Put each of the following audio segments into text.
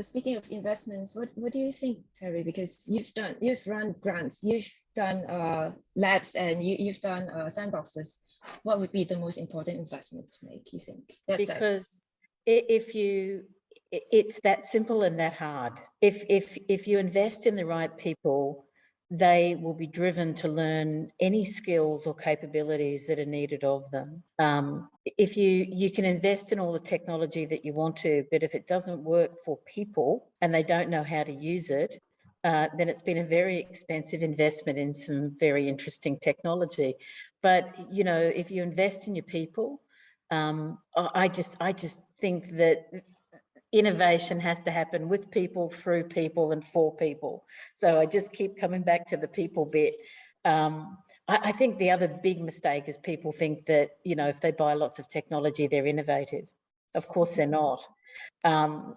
speaking of investments, what do you think, Terry? Because you've run grants, you've done labs, and you've done sandboxes. What would be the most important investment to make, you think? Because it's that simple and that hard. If you invest in the right people, they will be driven to learn any skills or capabilities that are needed of them. If you can invest in all the technology that you want to, but if it doesn't work for people and they don't know how to use it, then it's been a very expensive investment in some very interesting technology. But, you know, if you invest in your people, I just think that innovation has to happen with people, through people, and for people. So I just keep coming back to the people bit. I think the other big mistake is people think that, you know, if they buy lots of technology, they're innovative. Of course they're not.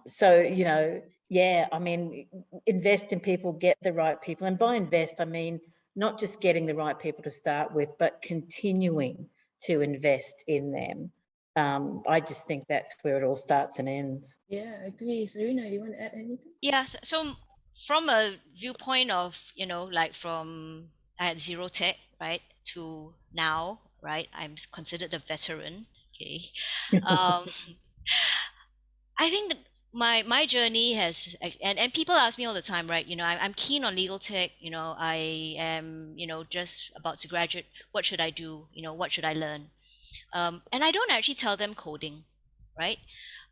So, you know, yeah, I mean, invest in people, get the right people. And by invest, I mean, not just getting the right people to start with, but continuing to invest in them. I just think that's where it all starts and ends. Yeah, I agree. Serena, you want to add anything? Yeah, so from a viewpoint of, you know, like from I had zero tech, right, to now, right, I'm considered a veteran. Okay. I think that my journey has, and people ask me all the time, right, you know, I'm keen on legal tech, you know, I am, you know, just about to graduate, what should I do, you know, what should I learn? And I don't actually tell them coding, right?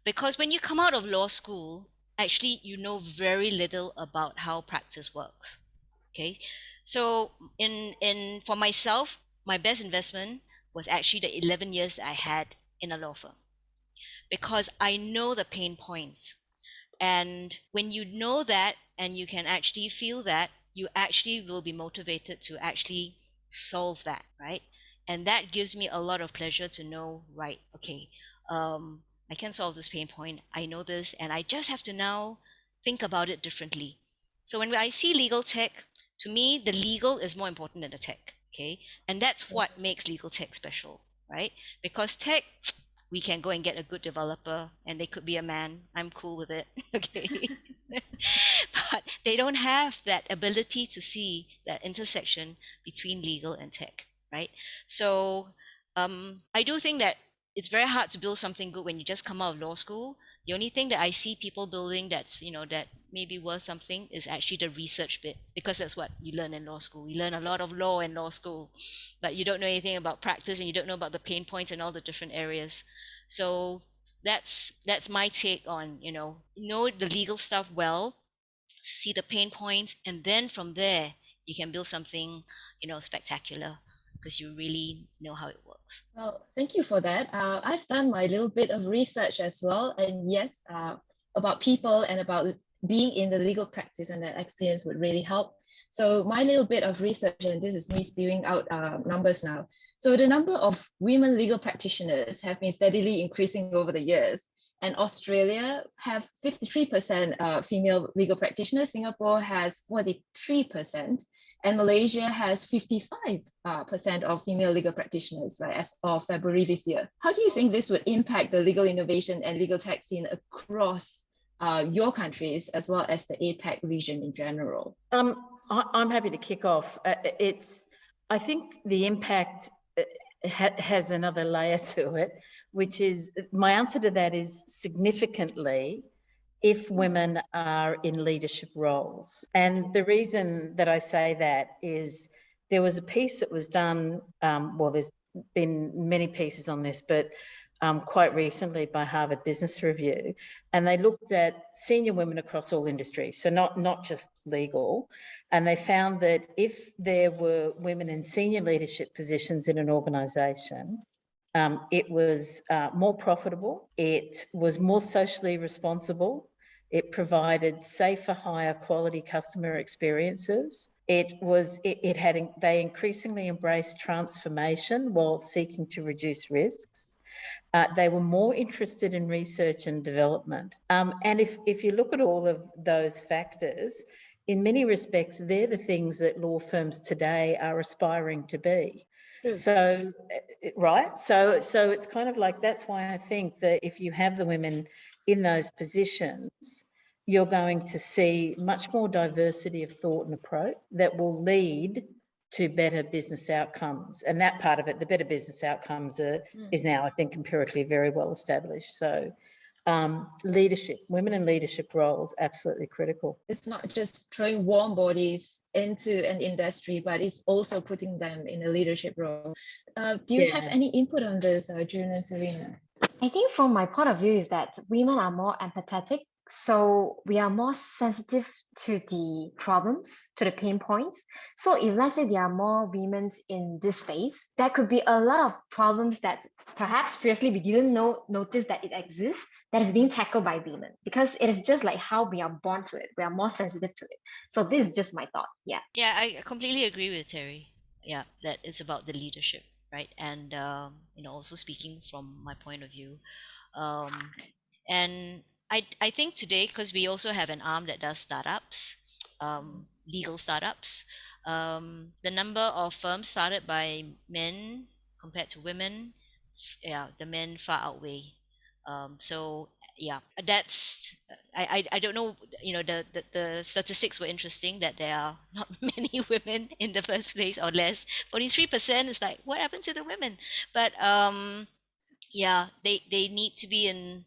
Because when you come out of law school, actually you know very little about how practice works. Okay, so for myself, my best investment was actually the 11 years that I had in a law firm, because I know the pain points. And when you know that and you can actually feel that, you actually will be motivated to actually solve that, right? And that gives me a lot of pleasure to know, right, okay, I can solve this pain point. I know this, and I just have to now think about it differently. So when I see legal tech, to me, the legal is more important than the tech, okay? And that's what makes legal tech special, right? Because tech, we can go and get a good developer, and they could be a man. I'm cool with it, okay? But they don't have that ability to see that intersection between legal and tech, right? So I do think that it's very hard to build something good when you just come out of law school. The only thing that I see people building that's, you know, that may be worth something is actually the research bit, because that's what you learn in law school. You learn a lot of law in law school, but you don't know anything about practice, and you don't know about the pain points and all the different areas. So that's my take on, you know the legal stuff well, see the pain points, and then from there you can build something, you know, spectacular, because you really know how it works. Well, thank you for that. I've done my little bit of research as well. And yes, about people and about being in the legal practice, and that experience would really help. So my little bit of research, and this is me spewing out numbers now. So the number of women legal practitioners have been steadily increasing over the years. And Australia have 53% female legal practitioners. Singapore has 43%. And Malaysia has 55% of female legal practitioners, right, as of February this year. How do you think this would impact the legal innovation and legal tech scene across your countries, as well as the APAC region in general? I'm happy to kick off. I think the impact has another layer to it, which is, my answer to that is significantly, if women are in leadership roles. And the reason that I say that is there was a piece that was done, well, there's been many pieces on this, but quite recently by Harvard Business Review, and they looked at senior women across all industries, so not just legal, and they found that if there were women in senior leadership positions in an organisation, it was more profitable, it was more socially responsible, it provided safer, higher quality customer experiences. They increasingly embraced transformation while seeking to reduce risks. They were more interested in research and development. And if you look at all of those factors, in many respects, they're the things that law firms today are aspiring to be. So, right? So it's kind of like, that's why I think that if you have the women in those positions, you're going to see much more diversity of thought and approach that will lead to better business outcomes. And that part of it, the better business outcomes is now, I think, empirically very well established. So leadership, women in leadership roles, absolutely critical. It's not just throwing warm bodies into an industry, but it's also putting them in a leadership role. Do you have any input on this, June and Serena? I think from my point of view is that women are more empathetic. So we are more sensitive to the problems, to the pain points. So if let's say there are more women in this space, there could be a lot of problems that perhaps previously we didn't notice that it exists, that is being tackled by women, because it is just like how we are born to it. We are more sensitive to it. So this is just my thought. Yeah. Yeah, I completely agree with TERRI. Yeah, that it's about the leadership, right? And also speaking from my point of view, and I think today, because we also have an arm that does startups, legal startups, the number of firms started by men compared to women, the men far outweigh. So yeah, that's I don't know. The statistics were interesting that there are not many women in the first place, or less. 43% is like, what happened to the women? But yeah, they need to be in.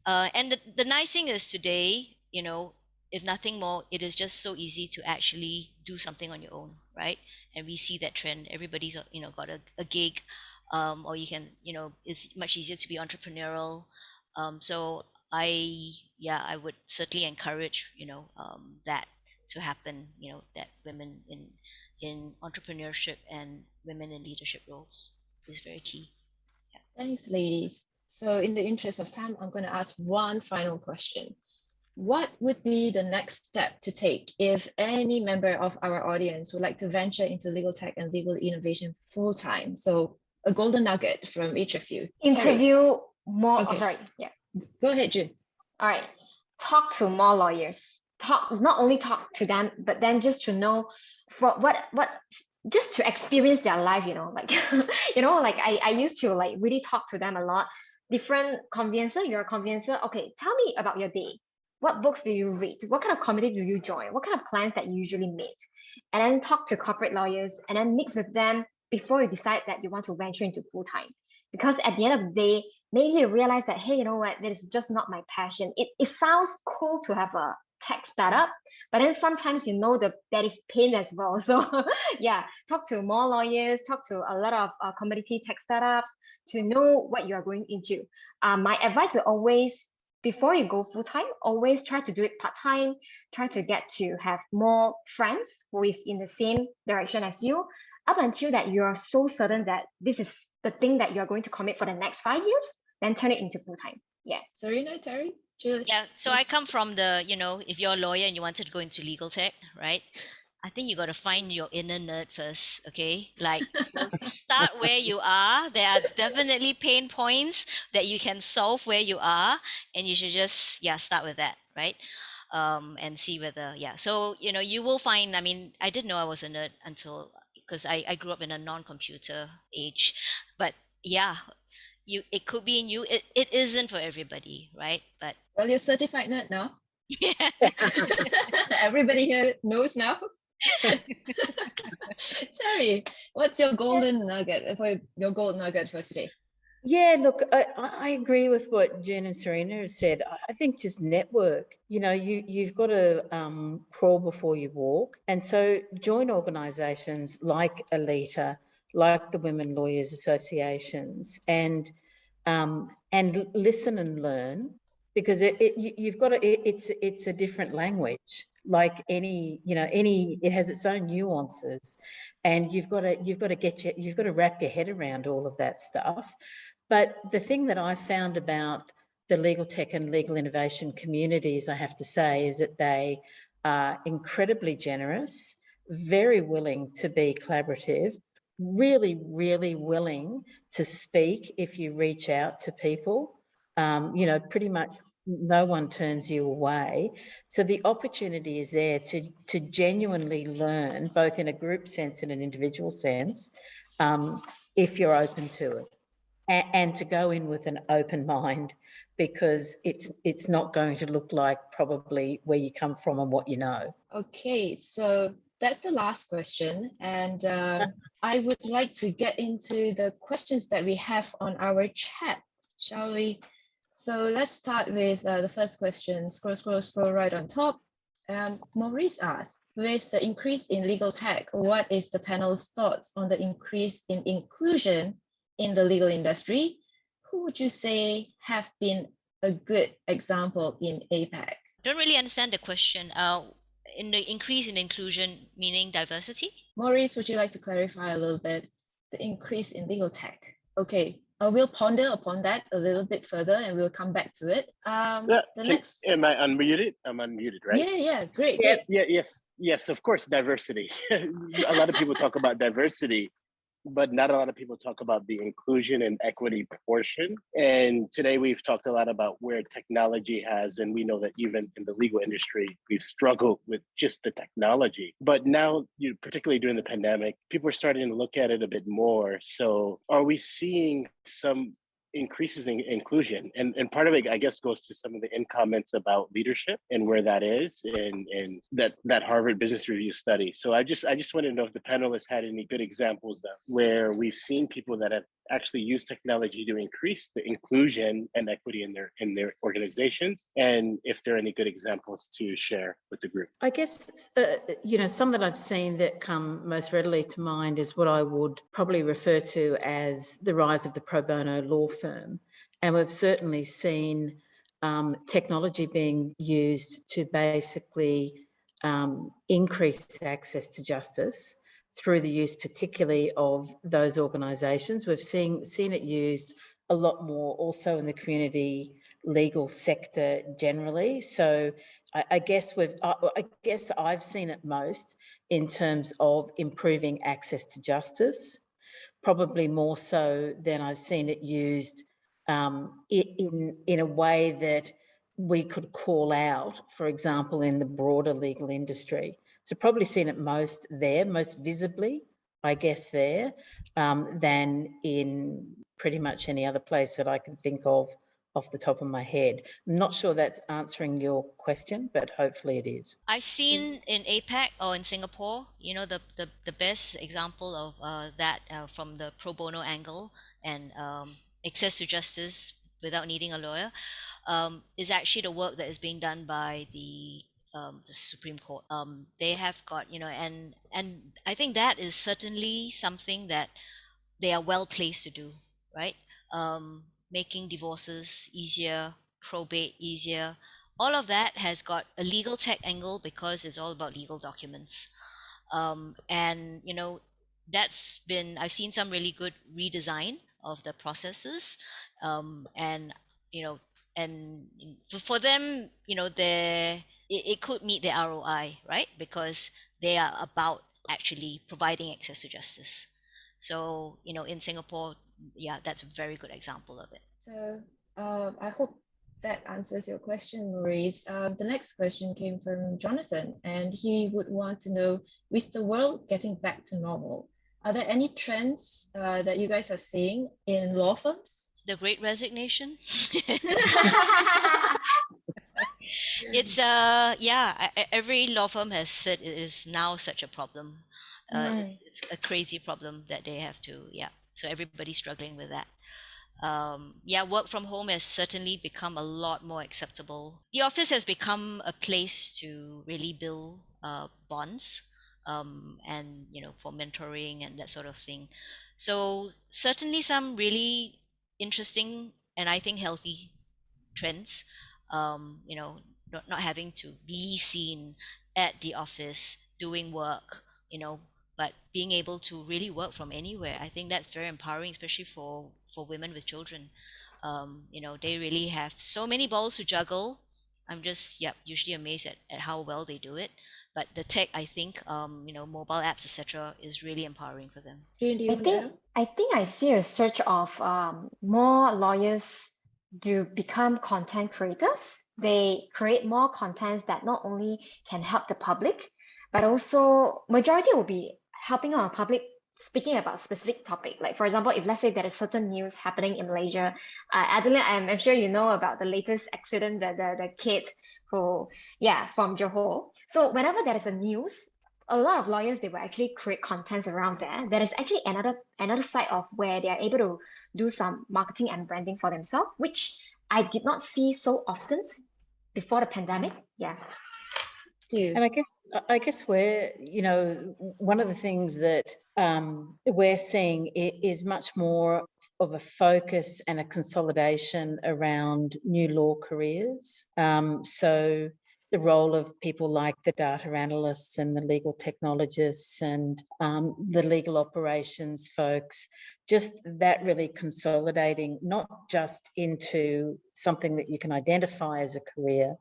And the nice thing is today, if nothing more, it is just so easy to actually do something on your own, right? And we see that trend. Everybody's got a gig, or you can it's much easier to be entrepreneurial. So I would certainly encourage that to happen. That women in entrepreneurship and women in leadership roles is very key. Yeah. Thanks, ladies. So in the interest of time, I'm going to ask one final question. What would be the next step to take if any member of our audience would like to venture into legal tech and legal innovation full time? So a golden nugget from each of you. Interview more. Okay. Oh, sorry. Yeah. Go ahead, June. All right. Talk to more lawyers. Not only talk to them, but then just to know just to experience their life, like, like I used to like really talk to them a lot. Different conveyancer, you're a conveyancer. Okay, tell me about your day. What books do you read? What kind of committee do you join? What kind of clients that you usually meet? And then talk to corporate lawyers and then mix with them before you decide that you want to venture into full-time. Because at the end of the day, maybe you realize that, hey, you know what, this is just not my passion. It sounds cool to have a tech startup, but then sometimes that is pain as well. So yeah, talk to more lawyers, talk to a lot of commodity tech startups to know what you are going into. My advice is always, before you go full-time, always try to do it part-time, try to get to have more friends who is in the same direction as you, up until that you are so certain that this is the thing that you're going to commit for the next 5 years, then turn it into full-time. Yeah. Serena, TERRI? Julie? Yeah, so I come from the, if you're a lawyer and you wanted to go into legal tech, right? I think you got to find your inner nerd first, okay? Like, so start where you are. There are definitely pain points that you can solve where you are, and you should just, start with that, right? And see whether, So, you will find, I didn't know I was a nerd until, because I grew up in a non-computer age, but it could be in you. It isn't for everybody, right? But well, you're certified nerd now. Everybody here knows now. TERRI, what's your golden nugget for today? Yeah, look, I agree with what June and Serena have said. I think just network. You've got to crawl before you walk, and so join organisations like Alita, like the Women Lawyers Associations, and listen and learn, because it's a different language. Like it has its own nuances, and you've got to wrap your head around all of that stuff. But the thing that I've found about the legal tech and legal innovation communities, I have to say, is that they are incredibly generous, very willing to be collaborative, really, really willing to speak if you reach out to people. Pretty much no one turns you away. So the opportunity is there to genuinely learn, both in a group sense and an individual sense, if you're open to it. And to go in with an open mind, because it's not going to look like probably where you come from and what you know. Okay, so that's the last question. And I would like to get into the questions that we have on our chat, shall we? So let's start with the first question. Scroll right on top. Maurice asks, with the increase in legal tech, what is the panel's thoughts on the increase in inclusion in the legal industry? Who would you say have been a good example in APAC? Don't really understand the question. In the increase in inclusion, meaning diversity? Maurice, would you like to clarify a little bit the increase in legal tech? Okay, we'll ponder upon that a little bit further and we'll come back to it. Am I unmuted? I'm unmuted, right? Yeah, great. Yes, of course, diversity. A lot of people talk about diversity, but not a lot of people talk about the inclusion and equity portion. And today we've talked a lot about where technology has, and we know that even in the legal industry, we've struggled with just the technology. But now, particularly during the pandemic, people are starting to look at it a bit more. So are we seeing some increases in inclusion? And part of it, I guess, goes to some of the comments about leadership and where that is and that Harvard Business Review study. So I just want to know if the panelists had any good examples where we've seen people that have actually used technology to increase the inclusion and equity in their organizations, and if there are any good examples to share with the group. I guess, some that I've seen that come most readily to mind is what I would probably refer to as the rise of the pro bono law firm. And we've certainly seen technology being used to basically increase access to justice through the use particularly of those organisations. We've seen it used a lot more also in the community legal sector generally. So I guess I've seen it most in terms of improving access to justice, probably more so than I've seen it used in a way that we could call out, for example, in the broader legal industry. So probably seen it most visibly, I guess, there, than in pretty much any other place that I can think of off the top of my head. I'm not sure that's answering your question, but hopefully it is. I've seen in APAC or in Singapore, the best example of that from the pro bono angle and access to justice without needing a lawyer is actually the work that is being done by the Supreme Court. They have got, and I think that is certainly something that they are well placed to do, right? Making divorces easier, probate easier. All of that has got a legal tech angle because it's all about legal documents. And, that's been, I've seen some really good redesign of the processes. And for them, it could meet their ROI, right? Because they are about actually providing access to justice. So, in Singapore, yeah, that's a very good example of it. So I hope that answers your question, Maurice. The next question came from Jonathan, and he would want to know, with the world getting back to normal, are there any trends that you guys are seeing in law firms? The Great Resignation. It's every law firm has said it is now such a problem. It's a crazy problem that they have to, so everybody's struggling with that. Work from home has certainly become a lot more acceptable. The office has become a place to really build bonds and for mentoring and that sort of thing. So certainly some really interesting and I think healthy trends. Not having to be seen at the office doing work, but being able to really work from anywhere. I think that's very empowering, especially for women with children. They really have so many balls to juggle. I'm just usually amazed at how well they do it. But the tech, I think, mobile apps, etc., is really empowering for them. I think I see a surge of more lawyers to become content creators. They create more contents that not only can help the public, but also majority will be helping our public speaking about specific topic, like for example, if let's say there is certain news happening in Malaysia, Adeline, I'm sure you know about the latest accident, the kid who, yeah, from Johor. So whenever there is a news, a lot of lawyers, they will actually create contents around there. There is actually another side of where they are able to do some marketing and branding for themselves, which I did not see so often before the pandemic. Yeah. And I guess we're, one of the things that we're seeing is much more of a focus and a consolidation around new law careers. So the role of people like the data analysts and the legal technologists and the legal operations folks, just that really consolidating, not just into something that you can identify as a career,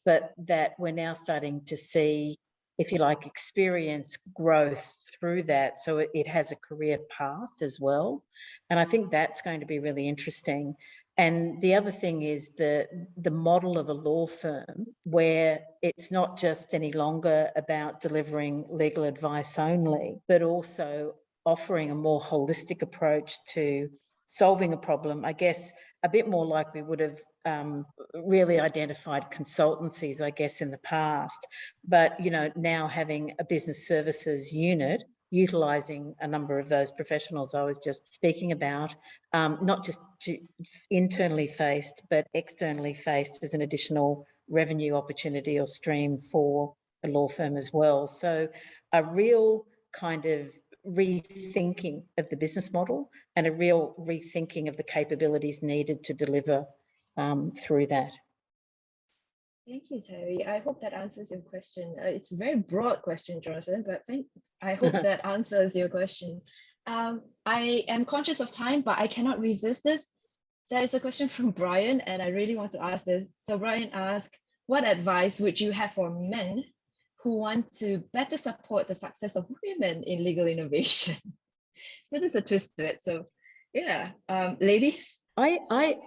but that we're now starting to see, if you like, experience growth through that. So it has a career path as well. And I think that's going to be really interesting. And the other thing is the model of a law firm where it's not just any longer about delivering legal advice only, but also offering a more holistic approach to solving a problem, I guess, a bit more like we would have really identified consultancies, I guess, in the past. But, now having a business services unit, utilising a number of those professionals I was just speaking about, not just internally faced, but externally faced as an additional revenue opportunity or stream for the law firm as well. So a real kind of rethinking of the business model and a real rethinking of the capabilities needed to deliver through that. Thank you, Terry. I hope that answers your question. It's a very broad question, Jonathan, but I hope that answers your question. I am conscious of time, but I cannot resist this. There is a question from Brian, and I really want to ask this. So Brian asked, what advice would you have for men who want to better support the success of women in legal innovation? So there's a twist to it. So yeah, ladies. I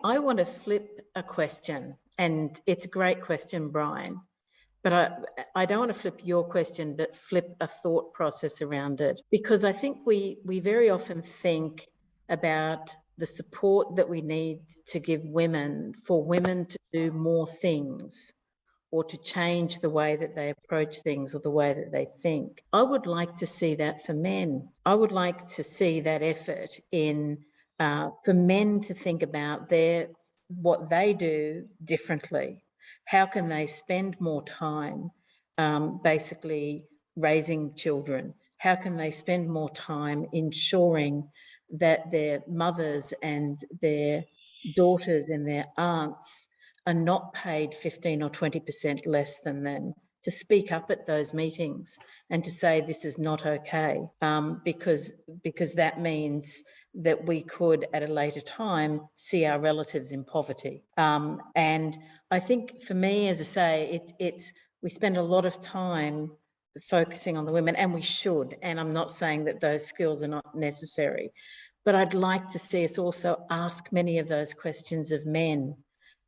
want to flip a question, and it's a great question, Brian, but I don't want to flip your question, but flip a thought process around it, because I think we very often think about the support that we need to give women for women to do more things or to change the way that they approach things or the way that they think. I would like to see that for men. I would like to see that effort in for men to think about what they do differently. How can they spend more time basically raising children? How can they spend more time ensuring that their mothers and their daughters and their aunts are not paid 15 or 20% less than them, to speak up at those meetings and to say this is not okay, because that means that we could at a later time see our relatives in poverty. And I think for me, as I say, we spend a lot of time focusing on the women, and we should, and I'm not saying that those skills are not necessary, but I'd like to see us also ask many of those questions of men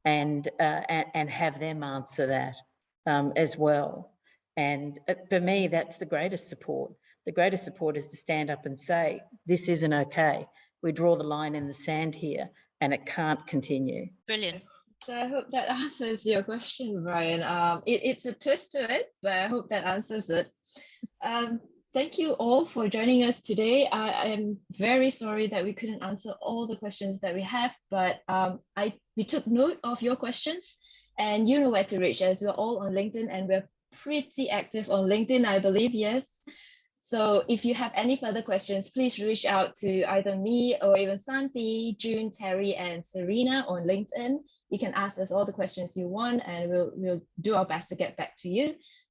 and have them answer that as well. And for me, that's the greatest support. The greatest support is to stand up and say, this isn't okay. We draw the line in the sand here and it can't continue. Brilliant. So I hope that answers your question, Brian. It's a twist to it, but I hope that answers it. Thank you all for joining us today. I am very sorry that we couldn't answer all the questions that we have, but we took note of your questions, and you know where to reach us. We're all on LinkedIn, and we're pretty active on LinkedIn, I believe, yes. So if you have any further questions, please reach out to either me or even Santi, June, Terry, and Serena on LinkedIn. You can ask us all the questions you want, and we'll do our best to get back to you.